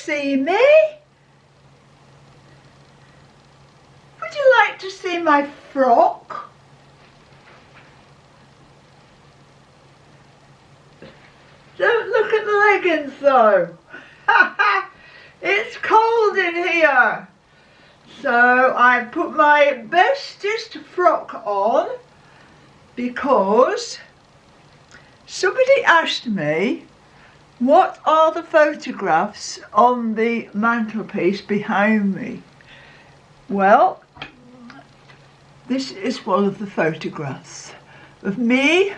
see me? Would you like to see my frock? Don't look at the leggings though. It's cold in here. So I put my bestest frock on because somebody asked me what are the photographs on the mantelpiece behind me. Well, this is one of the photographs of me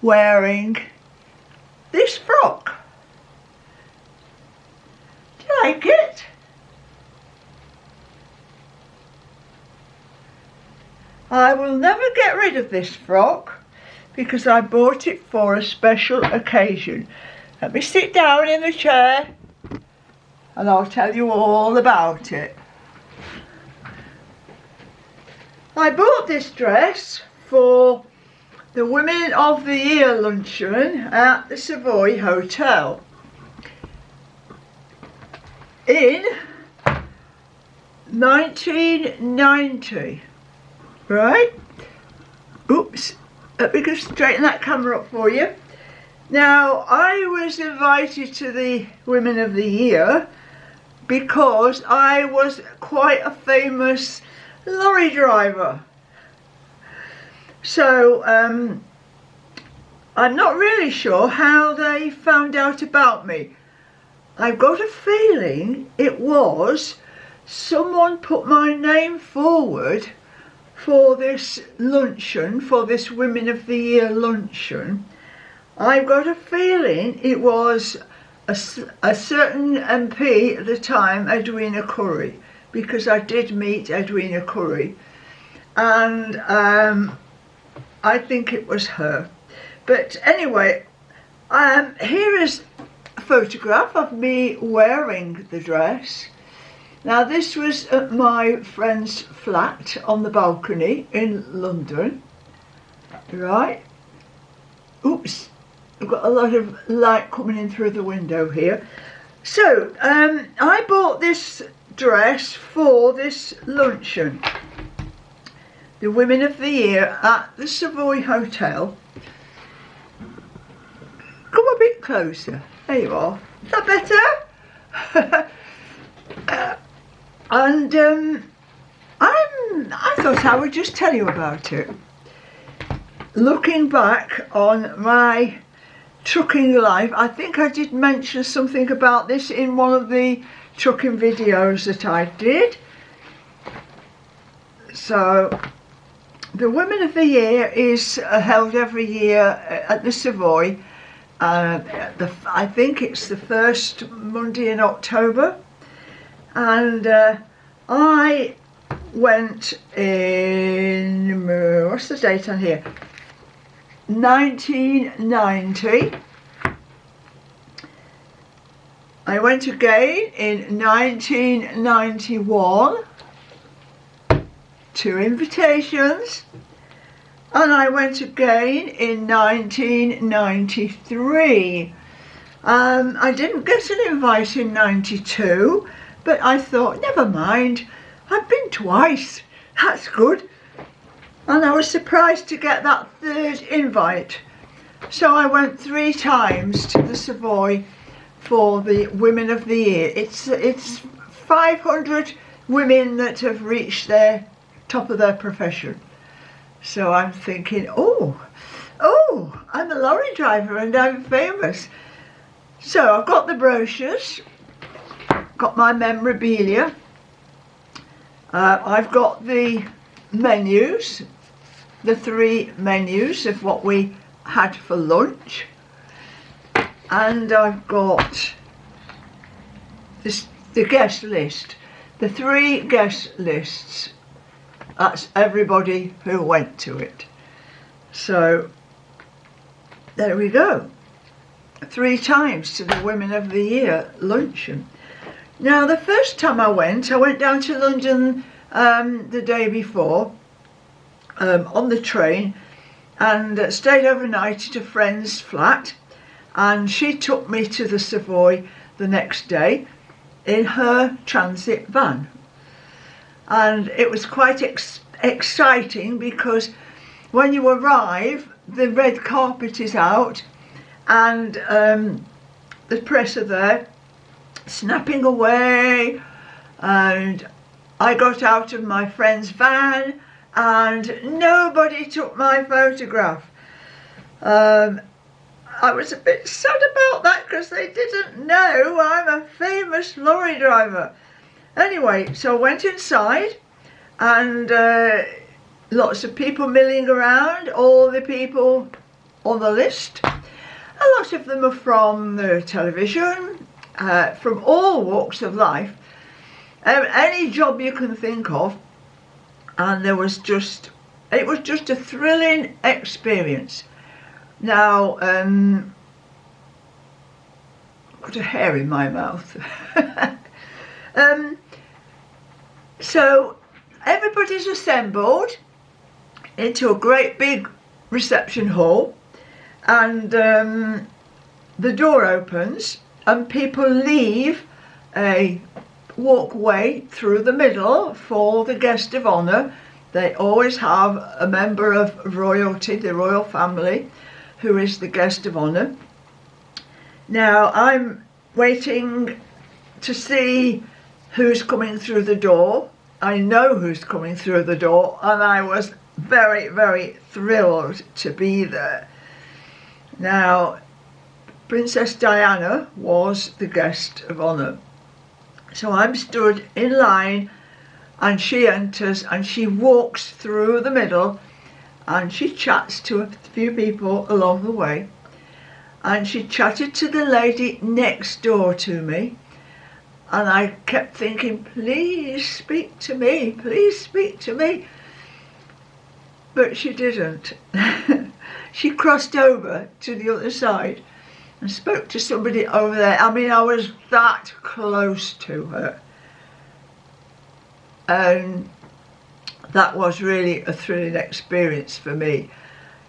wearing this frock. Do you like it? I will never get rid of this frock because I bought it for a special occasion. Let me sit down in the chair and I'll tell you all about it. I bought this dress for the Women of the Year Luncheon at the Savoy Hotel in 1990. Right? Oops, let me just straighten that camera up for you. Now, I was invited to the Women of the Year because I was quite a famous lorry driver. So, I'm not really sure how they found out about me. I've got a feeling it was someone put my name forward for this luncheon, for this Women of the Year luncheon. I've got a feeling it was a certain MP at the time, Edwina Curry, because I did meet Edwina Curry, and I think it was her. But anyway, here is a photograph of me wearing the dress. Now this was at my friend's flat on the balcony in London, right? Oops, I've got a lot of light coming in through the window here. So, I bought this dress for this luncheon, the Women of the Year at the Savoy Hotel. Come a bit closer, there you are, is that better? And I thought I would just tell you about it. Looking back on my trucking life, I think I did mention something about this in one of the trucking videos that I did. So the Women of the Year is held every year at the Savoy. I think it's the first Monday in October. And I went in, what's the date on here? 1990. I went again in 1991, 2 invitations, and I went again in 1993. I didn't get an invite in 92. But I thought, never mind, I've been twice, that's good. And I was surprised to get that 3rd invite. So I went 3 times to the Savoy for the Women of the Year. It's 500 women that have reached their top of their profession. So I'm thinking, oh, I'm a lorry driver and I'm famous. So I've got the brochures. Got my memorabilia. I've got the menus, the 3 menus of what we had for lunch, and I've got the guest list, the 3 guest lists. That's everybody who went to it. So there we go. 3 times to the Women of the Year luncheon. Now, the first time I went down to London the day before on the train and stayed overnight at a friend's flat, and she took me to the Savoy the next day in her transit van. And it was quite exciting because when you arrive, the red carpet is out and the press are there snapping away, and I got out of my friend's van and nobody took my photograph. I was a bit sad about that because they didn't know I'm a famous lorry driver. Anyway, so I went inside and lots of people milling around, all the people on the list. A lot of them are from the television, from all walks of life, any job you can think of, and it was just a thrilling experience. Now, got a hair in my mouth. So everybody's assembled into a great big reception hall, and the door opens and people leave a walkway through the middle for the guest of honour. They always have a member of royalty, the royal family, who is the guest of honour. Now I'm waiting to see who's coming through the door. I know who's coming through the door, and I was very, very thrilled to be there. Now, Princess Diana was the guest of honour. So I'm stood in line and she enters and she walks through the middle and she chats to a few people along the way. And she chatted to the lady next door to me, and I kept thinking, please speak to me, please speak to me. But she didn't. She crossed over to the other side and spoke to somebody over there. I mean, I was that close to her. And that was really a thrilling experience for me.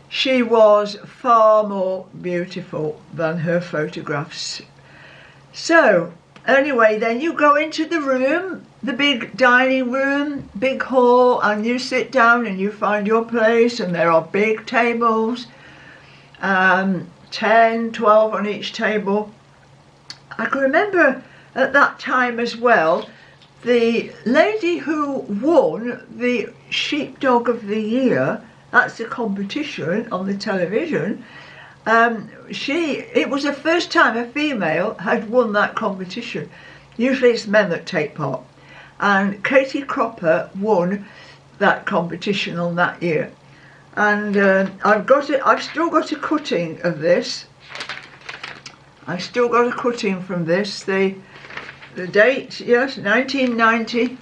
She was far more beautiful than her photographs. So, anyway, then you go into the room, the big dining room, big hall, and you sit down and you find your place, and there are big tables, 10, 12 on each table. I can remember at that time as well, the lady who won the Sheepdog of the Year, that's the competition on the television, it was the first time a female had won that competition. Usually it's men that take part. And Katie Cropper won that competition on that year. And I've still got a cutting of this. I've still got a cutting from this. The date, yes, 1990.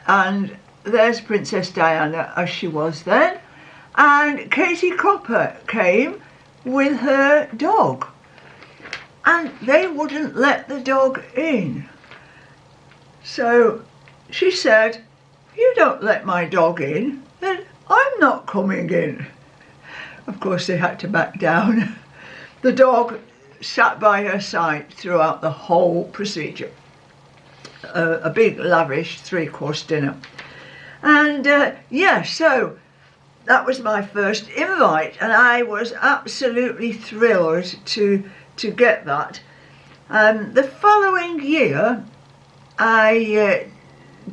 And there's Princess Diana as she was then. And Katie Cropper came with her dog, and they wouldn't let the dog in. So she said, if you don't let my dog in, then I'm not coming in. Of course they had to back down. The dog sat by her side throughout the whole procedure. A big lavish 3-course dinner. And so that was my first invite, and I was absolutely thrilled to get that. The following year, I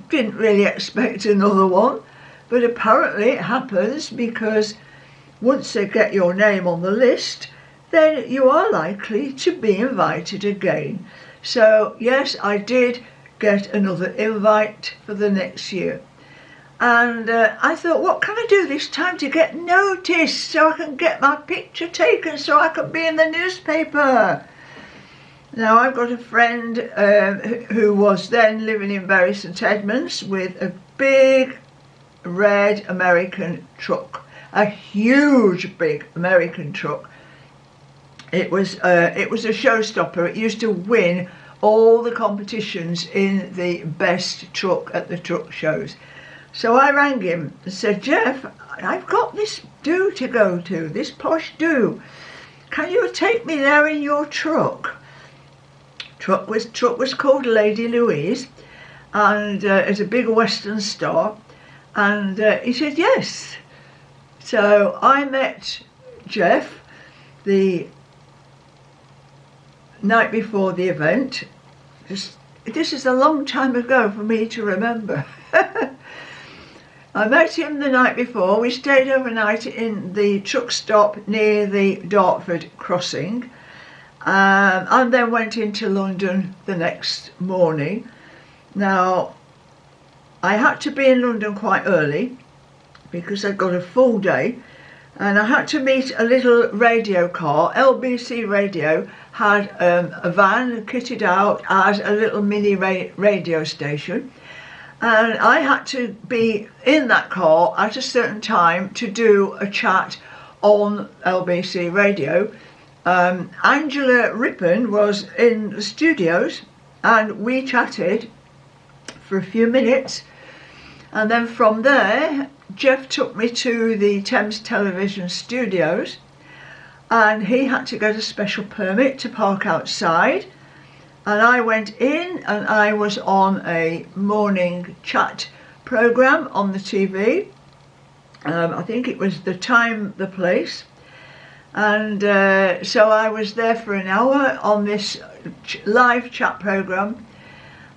didn't really expect another one, but apparently it happens because once they get your name on the list, then you are likely to be invited again. So yes, I did get another invite for the next year. And I thought, what can I do this time to get noticed so I can get my picture taken so I can be in the newspaper? Now, I've got a friend who was then living in Bury St Edmunds with a big red American truck, a huge big American truck. It was a showstopper. It used to win all the competitions in the best truck at the truck shows. So I rang him and said, Jeff, I've got this do to go to, this posh do. Can you take me there in your truck? truck was called Lady Louise, and it's a big Western Star. And he said yes. So I met Jeff the night before the event. This is a long time ago for me to remember. I met him the night before. We stayed overnight in the truck stop near the Dartford crossing, and then went into London the next morning. Now, I had to be in London quite early because I'd got a full day, and I had to meet a little radio car. LBC Radio had a van kitted out as a little mini radio station, and I had to be in that car at a certain time to do a chat on LBC Radio. Angela Rippon was in the studios, and we chatted for a few minutes, and then from there Jeff took me to the Thames Television studios, and he had to get a special permit to park outside, and I went in and I was on a morning chat programme on the TV. I think it was The Time, The Place, and so I was there for an hour on this live chat programme,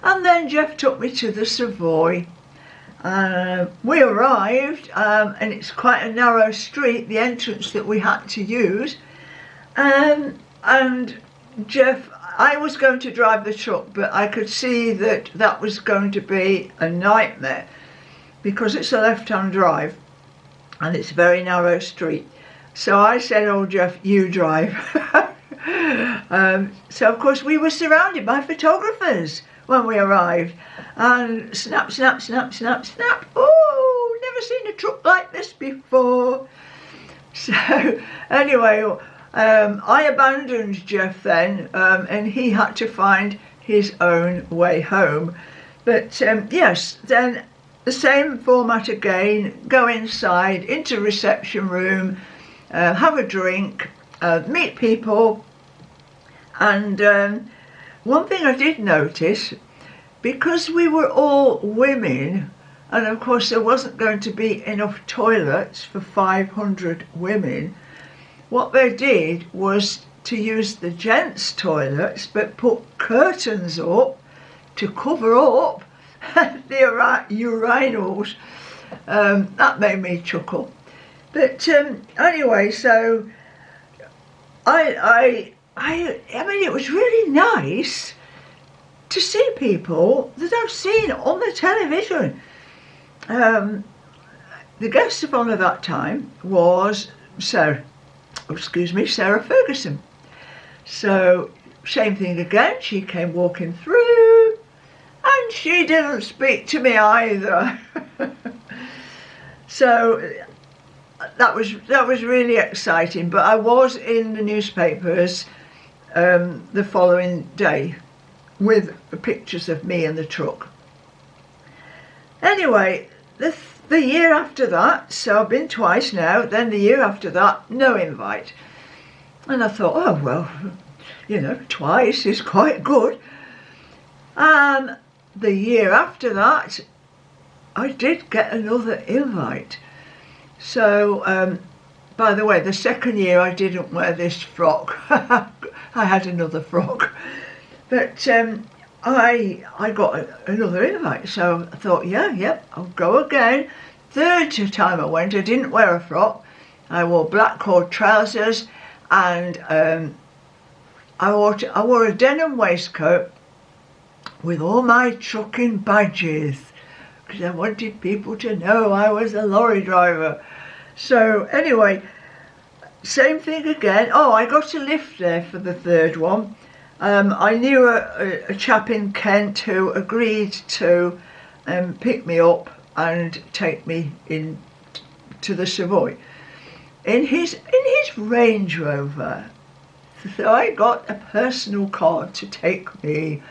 and then Jeff took me to the Savoy. We arrived, and it's quite a narrow street, the entrance that we had to use, and Jeff, I was going to drive the truck, but I could see that that was going to be a nightmare because it's a left-hand drive and it's a very narrow street. So I said, oh Jeff, you drive. So of course we were surrounded by photographers when we arrived, and snap, snap, snap, snap, snap. Oh, never seen a truck like this before. So anyway, I abandoned Jeff then, and he had to find his own way home. But yes, then the same format again, go inside, into reception room, have a drink, meet people. And one thing I did notice, because we were all women, and of course there wasn't going to be enough toilets for 500 women, what they did was to use the gents' toilets, but put curtains up to cover up the urinals. That made me chuckle. But anyway, so I mean, it was really nice to see people that I've seen on the television. The guest of honour that time was Sarah Ferguson. So, same thing again, she came walking through, and she didn't speak to me either. So that was really exciting, but I was in the newspapers the following day with pictures of me and the truck. Anyway, the year after that, so I've been twice now, then the year after that, no invite. And I thought, oh well, you know, twice is quite good. And the year after that, I did get another invite. So, by the way, the second year I didn't wear this frock. I had another frock. But I got another invite, so I thought, yeah, I'll go again. Third time I went, I didn't wear a frock. I wore black cord trousers, and I wore a denim waistcoat with all my trucking badges, because I wanted people to know I was a lorry driver. So anyway, same thing again. Oh, I got a lift there for the third one. I knew a chap in Kent who agreed to pick me up and take me in to the Savoy in his Range Rover. So I got a personal car to take me,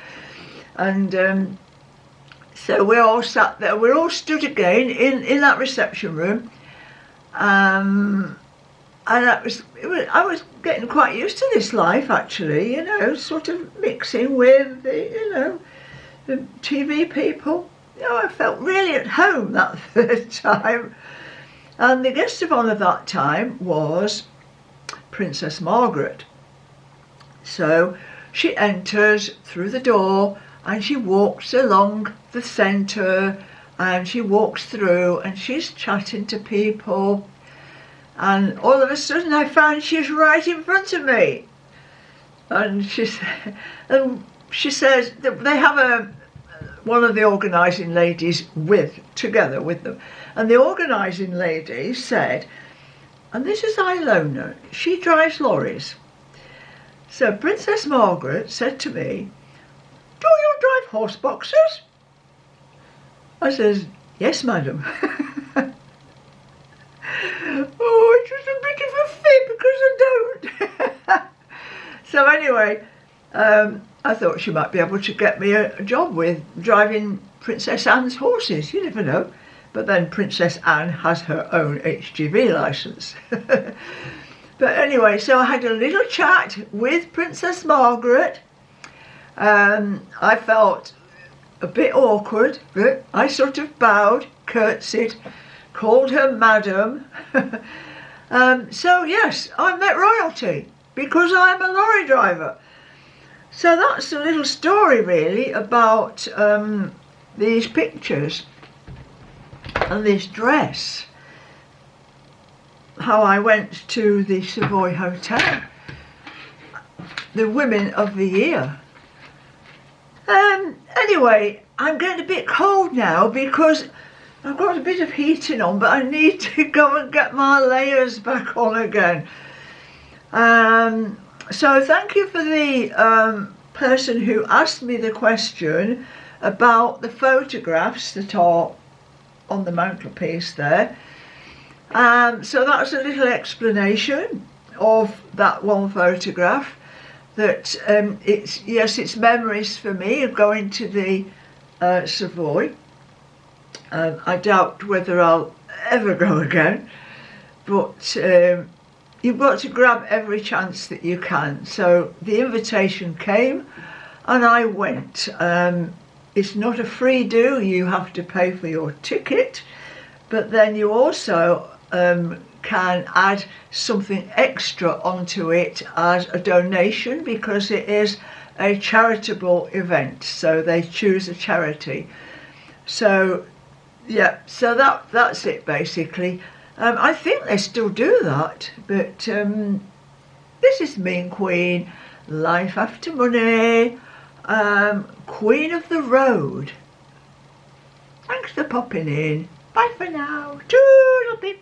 and so we all sat there. We all stood again in that reception room, And I was getting quite used to this life, actually, you know, sort of mixing with the, you know, the TV people. You know, I felt really at home that third time. And the guest of honour that time was Princess Margaret. So she enters through the door and she walks along the centre and she walks through and she's chatting to people. And all of a sudden I found she's right in front of me. And she says that they have one of the organising ladies together with them. And the organising lady said, and this is Ilona, she drives lorries. So Princess Margaret said to me, do you drive horse boxes? I says, yes, madam. Oh, it was a bit of a fit because I don't. So anyway, I thought she might be able to get me a job with driving Princess Anne's horses, you never know. But then Princess Anne has her own HGV licence. But anyway, so I had a little chat with Princess Margaret. I felt a bit awkward, but I sort of bowed, curtsied, called her madam. So yes, I met royalty because I'm a lorry driver. So that's a little story really about these pictures and this dress. How I went to the Savoy Hotel, the Women of the Year. Anyway, I'm getting a bit cold now because I've got a bit of heating on, but I need to go and get my layers back on again. So thank you for the person who asked me the question about the photographs that are on the mantelpiece there. So that's a little explanation of that one photograph. That it's memories for me of going to the Savoy. I doubt whether I'll ever go again, but you've got to grab every chance that you can. So the invitation came and I went. It's not a free do, you have to pay for your ticket, but then you also can add something extra onto it as a donation because it is a charitable event, so they choose a charity. So yeah, so that's it basically. I think they still do that, but this is Mean Queen, Life After Money, Queen of the Road. Thanks for popping in. Bye for now. Toodle pip.